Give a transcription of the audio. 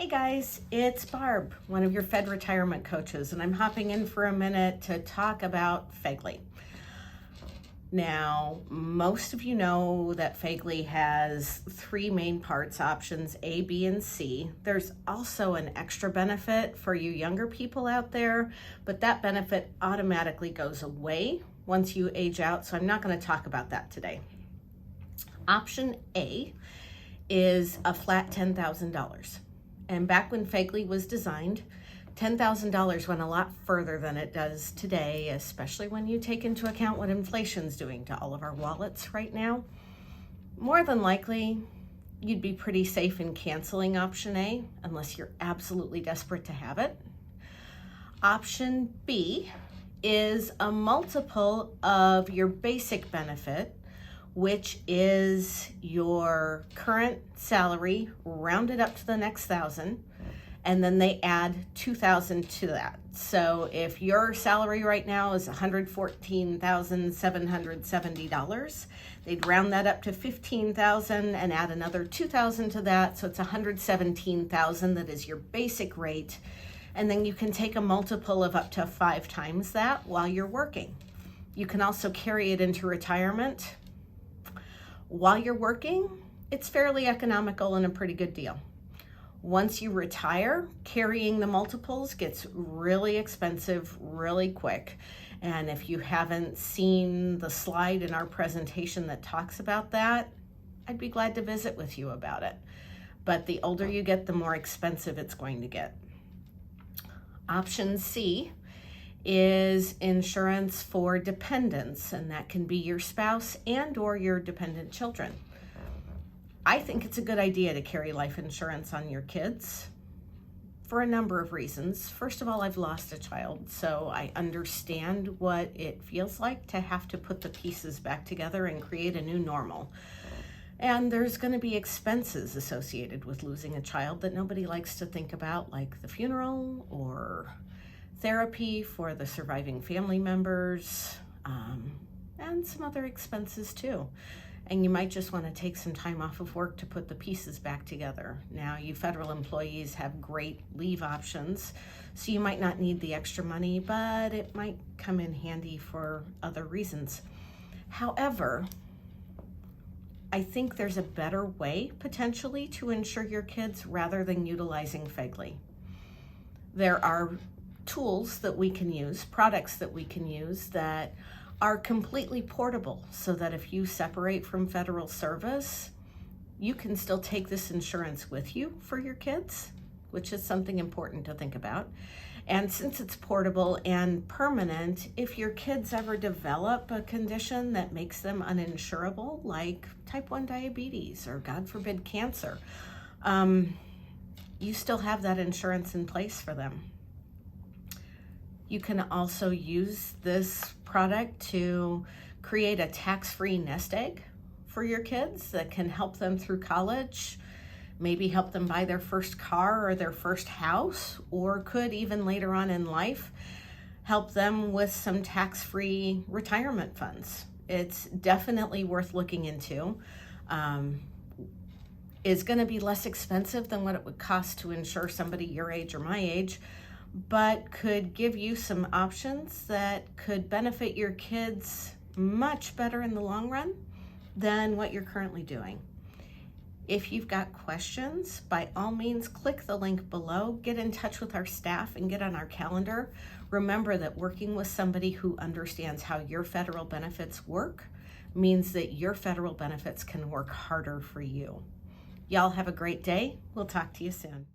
Hey guys, it's Barb, one of your Fed retirement coaches, and I'm hopping in for a minute to talk about FEGLI. Now, most of you know that FEGLI has three main parts, options A, B, and C. There's also an extra benefit for you younger people out there, but that benefit automatically goes away once you age out, so I'm not going to talk about that today. Option A is a flat $10,000. And back when FEGLI was designed, $10,000 went a lot further than it does today, especially when you take into account what inflation's doing to all of our wallets right now. More than likely, you'd be pretty safe in canceling option A unless you're absolutely desperate to have it. Option B is a multiple of your basic benefit, which is your current salary rounded up to the next $1,000, and then they add $2,000 to that. So if your salary right now is $114,770, they'd round that up to $15,000 and add another $2,000 to that, so it's $117,000. That is your basic rate, and then you can take a multiple of up to 5 times that while you're working. You can also carry it into retirement. While you're working, it's fairly economical and a pretty good deal. Once you retire, carrying the multiples gets really expensive really quick. And if you haven't seen the slide in our presentation that talks about that, I'd be glad to visit with you about it. But the older you get, the more expensive it's going to get. Option C is insurance for dependents, and that can be your spouse and or your dependent children. I think it's a good idea to carry life insurance on your kids for a number of reasons. First of all, I've lost a child, so I understand what it feels like to have to put the pieces back together and create a new normal. And there's going to be expenses associated with losing a child that nobody likes to think about, like the funeral or therapy for the surviving family members, and some other expenses too. And you might just want to take some time off of work to put the pieces back together. Now, you federal employees have great leave options, so you might not need the extra money, but it might come in handy for other reasons. However, I think there's a better way potentially to insure your kids rather than utilizing FEGLI. There are tools that we can use, products that we can use that are completely portable, so that if you separate from federal service, you can still take this insurance with you for your kids, which is something important to think about. And since it's portable and permanent, if your kids ever develop a condition that makes them uninsurable, like type 1 diabetes or God forbid cancer, you still have that insurance in place for them. You can also use this product to create a tax-free nest egg for your kids that can help them through college, maybe help them buy their first car or their first house, or could even later on in life help them with some tax-free retirement funds. It's definitely worth looking into. It's going to be less expensive than what it would cost to insure somebody your age or my age, but could give you some options that could benefit your kids much better in the long run than what you're currently doing. If you've got questions, by all means, click the link below, get in touch with our staff, and get on our calendar. Remember that working with somebody who understands how your federal benefits work means that your federal benefits can work harder for you. Y'all have a great day. We'll talk to you soon.